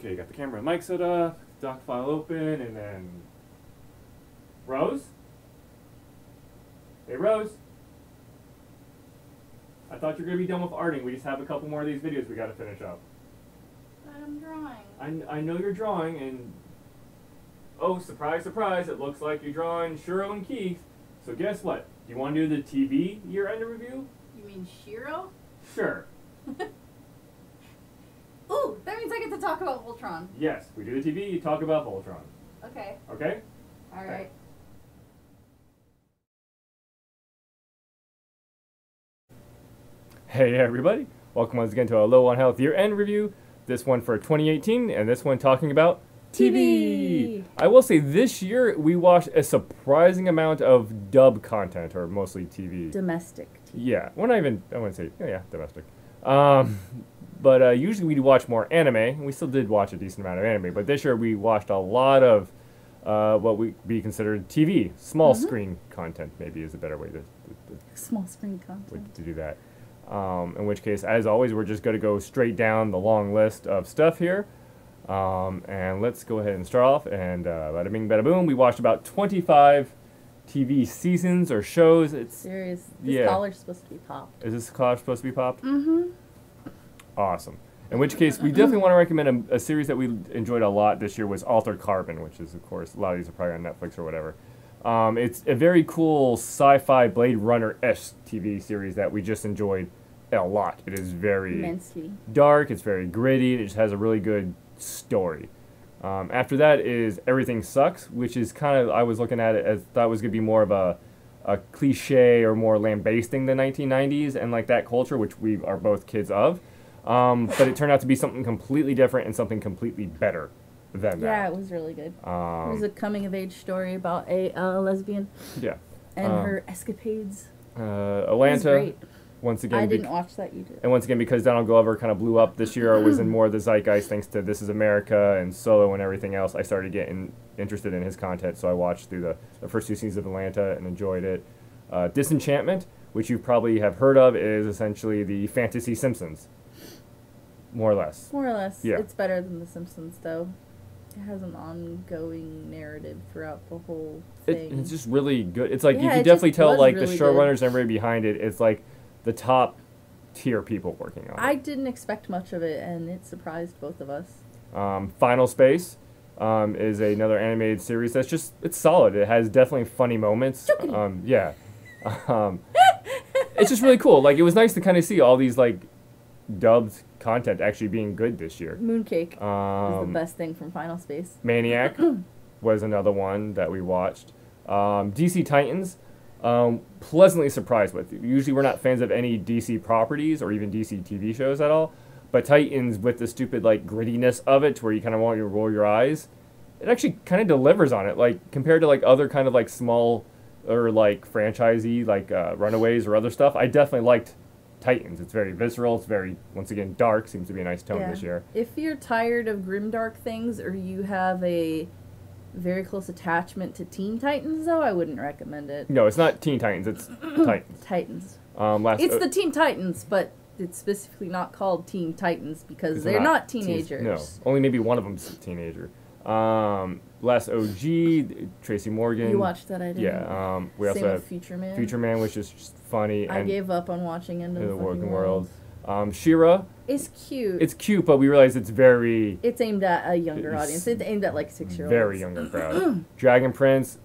Okay, got the camera and mic set up, doc file open, and then... Rose? Hey, Rose? I thought you were going to be done with arting. We just have a couple more of these videos we got to finish up. I'm drawing. I know you're drawing, and... Oh, surprise, surprise, it looks like you're drawing Shiro and Keith. So guess what? Do you want to do the TV year-end review? You mean Shiro? Sure. Ooh, that means I get to talk about Voltron. Yes, we do the TV, you talk about Voltron. Okay. Okay? Alright. Okay. Hey everybody, welcome once again to our Low on Health year-end review. This one for 2018, and this one talking about TV. I will say this year we watched a surprising amount of dub content, or mostly TV. Domestic TV. Yeah, well not even, I wouldn't say, yeah, domestic. But usually we watch more anime, and we still did watch a decent amount of anime, but this year we watched a lot of what would be considered TV, small screen content maybe is a better way to Small screen content. to do that. In which case, as always, we're just going to go straight down the long list of stuff here. And let's go ahead and start off. And bada bing, bada boom. We watched about 25 TV seasons or shows. It's serious. This collar's supposed to be popped. Is this collar supposed to be popped? Mm-hmm. Awesome. In which case, we definitely want to recommend a series that we enjoyed a lot this year was Altered Carbon, which is, of course, a lot of these are probably on Netflix or whatever. It's a very cool sci-fi Blade Runner-esque TV series that we just enjoyed a lot. It is very immensely dark. It's very gritty. It just has a really good story. After that is Everything Sucks, which is kind of, I was looking at it as thought it was going to be more of a cliche or more lambasting the 1990s and like that culture, which we are both kids of. But it turned out to be something completely different and something completely better than that. Yeah, it was really good. It was a coming-of-age story about a lesbian. Yeah. And her escapades. Atlanta. It was great. Once again, I didn't watch that, you did. And once again, because Donald Glover kind of blew up this year, or was in more of the zeitgeist thanks to This Is America and Solo and everything else, I started getting interested in his content, so I watched through the first two seasons of Atlanta and enjoyed it. Disenchantment, which you probably have heard of, is essentially the Fantasy Simpsons. More or less. More or less. Yeah. It's better than The Simpsons, though. It has an ongoing narrative throughout the whole thing. It's just really good. It's like, Yeah, you can it definitely just tell, was like, really the good. showrunners and everybody behind it, it's like the top tier people working on it. I didn't expect much of it, and it surprised both of us. Final Space is another animated series that's just, it's solid. It has definitely funny moments. Yeah. It's just really cool. Like, it was nice to kind of see all these, like, dubbed content actually being good this year. Mooncake is the best thing from Final Space. Maniac was another one that we watched. DC Titans, pleasantly surprised with. Usually we're not fans of any DC properties or even DC TV shows at all, but Titans, with the stupid like grittiness of it to where you kind of want to roll your eyes, it actually kind of delivers on it. Like compared to like other kind of like small or like franchisey like Runaways or other stuff, I definitely liked Titans. It's very visceral. It's very, once again, dark. Seems to be a nice tone this year. If you're tired of grimdark things or you have a very close attachment to Teen Titans, though, I wouldn't recommend it. No, it's not Teen Titans. It's Titans. Titans. It's the Teen Titans, but it's specifically not called Teen Titans because they're not teenagers. No, only maybe one of them's a teenager. Last OG, Tracy Morgan. You watched that, I didn't. Yeah. We also have Future Man. Future Man, which is just funny. I gave up on watching End of the Working World. She-Ra. It's cute. It's cute, but we realize it's very... It's aimed at a younger audience. It's aimed at like 6-year-olds. Very younger crowd. Dragon Prince,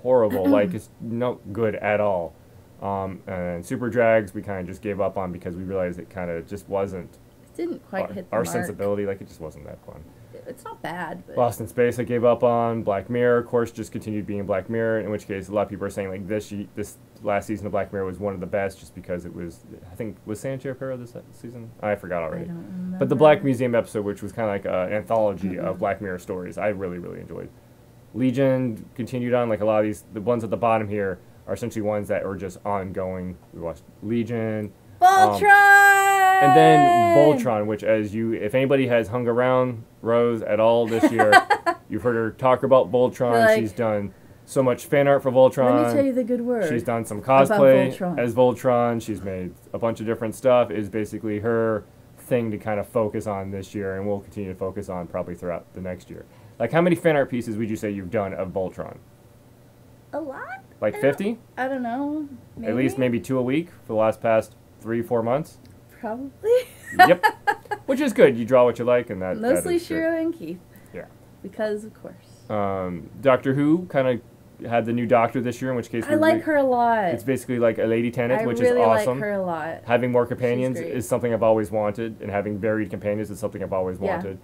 horrible. Like, it's not good at all. And Super Drags, we kind of just gave up on because we realized it kind of just wasn't... It didn't quite hit the our mark. sensibility. Like, it just wasn't that fun. It's not bad, but... Lost in Space, I gave up on. Black Mirror, of course, just continued being Black Mirror, in which case a lot of people are saying, like, this last season of Black Mirror was one of the best just because it was, I think, was San Junipero this season? I forgot already. I don't remember. But the Black Museum episode, which was kind of like an anthology of Black Mirror stories, I really, really enjoyed. Legion continued on, like a lot of these, the ones at the bottom here are essentially ones that are just ongoing. We watched Legion. Voltron! And then Voltron, which if anybody has hung around Rose at all this year, you've heard her talk about Voltron. Like, she's done so much fan art for Voltron. Let me tell you the good word. She's done some cosplay Voltron. as Voltron. She's made a bunch of different stuff. It's basically her thing to kind of focus on this year, and we'll continue to focus on probably throughout the next year. Like, how many fan art pieces would you say you've done of Voltron? A lot? Like 50? I don't know. At least maybe 2 a week for the past 3-4 months? Probably. Yep. Which is good. You draw what you like, and that Mostly that is Shiro and Keith. Yeah. Because, of course. Doctor Who kind of had the new Doctor this year, in which case I like her a lot. It's basically like a Lady Tennant, which really is awesome. like her a lot. Having more companions is something I've always wanted, and having varied companions is something I've always wanted.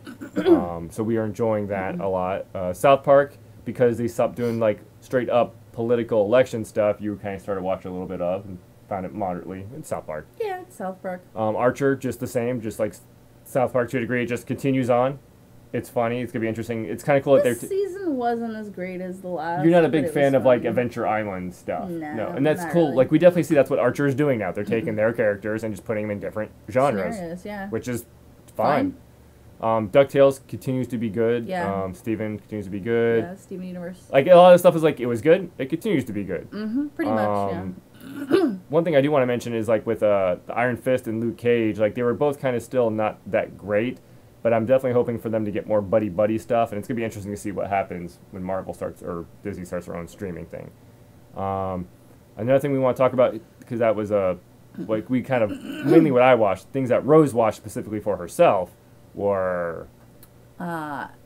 So we are enjoying that a lot. South Park, because they stopped doing like straight up political election stuff, you kind of started watching a little bit of and found it moderately in South Park. Yeah, it's South Park. Archer, just the same, just like South Park to a degree. It just continues on. It's funny. It's gonna be interesting. It's kind of cool that this season wasn't as great as the last. You're not a big fan of like Adventure Island stuff. No, and that's not cool. really. Like we definitely see that's what Archer is doing now. They're taking their characters and just putting them in different genres, Scenarios, yeah. which is fine. DuckTales continues to be good. Yeah. Steven continues to be good. Yeah, Steven Universe. Like a lot of stuff is like it was good. It continues to be good. Pretty much, yeah. One thing I do want to mention is like with the Iron Fist and Luke Cage, like they were both kind of still not that great, but I'm definitely hoping for them to get more buddy stuff, and it's gonna be interesting to see what happens when Marvel starts or Disney starts their own streaming thing. Another thing we want to talk about, because that was like we kind of mainly what I watched, things that Rose watched specifically for herself were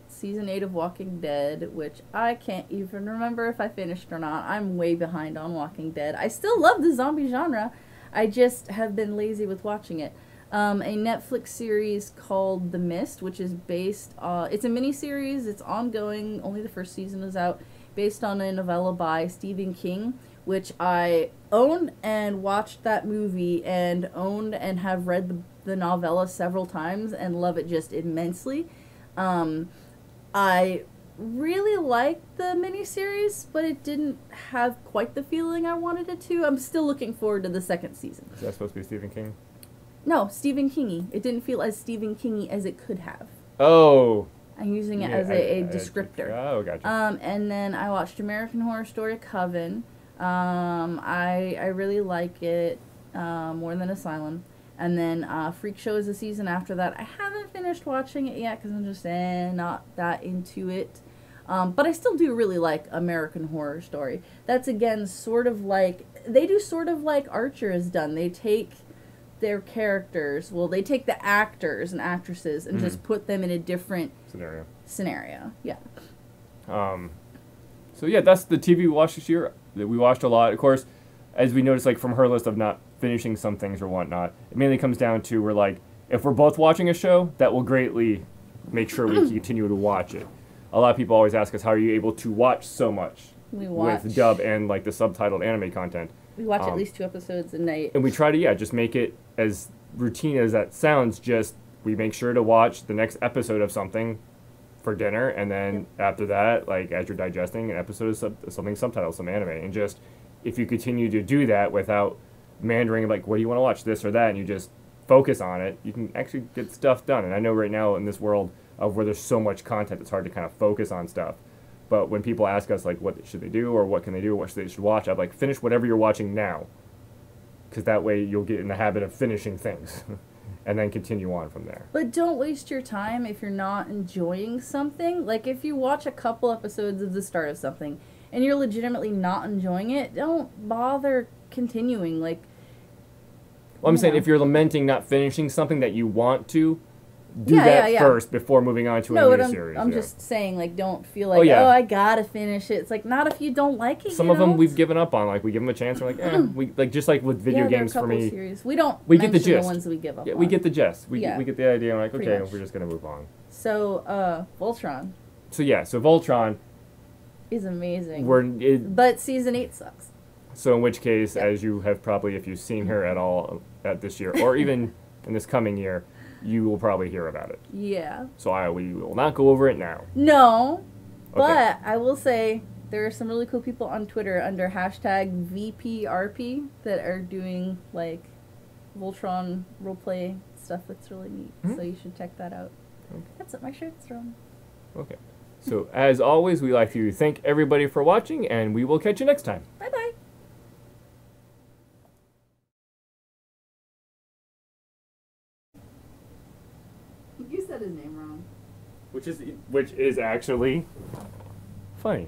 Season 8 of Walking Dead, which I can't even remember if I finished or not. I'm way behind on Walking Dead. I still love the zombie genre. I just have been lazy with watching it. A Netflix series called The Mist, which is based it's a miniseries. It's ongoing. Only the first season is out. Based on a novella by Stephen King, which I owned and watched that movie and owned and have read the novella several times and love it just immensely. I really liked the miniseries, but it didn't have quite the feeling I wanted it to. I'm still looking forward to the second season. Is that supposed to be Stephen King? No, Stephen Kingy. It didn't feel as Stephen Kingy as it could have. Oh. I'm using it as a descriptor. Oh, gotcha. And then I watched American Horror Story Coven. I really like it more than Asylum. And then Freak Show is a season after that. I haven't finished watching it yet because I'm just not that into it. But I still do really like American Horror Story. That's, again, sort of like... They do sort of like Archer has done. They take their characters... Well, they take the actors and actresses and just put them in a different... Scenario, yeah. So, yeah, that's the TV we watched this year. That we watched a lot. Of course, as we noticed, like, from her list of not finishing some things or whatnot, it mainly comes down to we're like, if we're both watching a show, that will greatly make sure we continue to watch it. A lot of people always ask us, how are you able to watch so much with dub and like the subtitled anime content? We watch at least 2 episodes a night. And we try to, just make it as routine as that sounds. Just we make sure to watch the next episode of something for dinner, and then after that, like as you're digesting an episode of something subtitled, some anime, and just if you continue to do that without meandering, like what do you want to watch, this or that, and you just focus on it, you can actually get stuff done. And I know right now in this world of where there's so much content, it's hard to kind of focus on stuff. But when people ask us like what should they do or what can they do or what should they watch, I'm like, finish whatever you're watching now, because that way you'll get in the habit of finishing things and then continue on from there. But don't waste your time if you're not enjoying something. Like if you watch a couple episodes of the start of something and you're legitimately not enjoying it, don't bother continuing. Like, well, I'm saying if you're lamenting not finishing something that you want to, do that first before moving on to a new series. I'm just saying, like, don't feel like, oh, I gotta finish it. It's like, not if you don't like it. Some of them we've given up on. Like, we give them a chance. We're like, we like just like with video games for me. Series. We don't. We get the gist. The ones that we give up. Yeah, on. we get the gist. We get the idea. We're like, okay, we're just gonna move on. So, Voltron. So Voltron is amazing. But season 8 sucks. So in which case, as you have probably, if you've seen her at all at this year, or even in this coming year, you will probably hear about it. Yeah. So we will not go over it now. No, but I will say there are some really cool people on Twitter under hashtag VPRP that are doing like Voltron roleplay stuff that's really neat. So you should check that out. Okay. That's what my shirt's from. Okay. So as always, we like to thank everybody for watching, and we will catch you next time. Bye-bye. said his name wrong. Which is actually funny.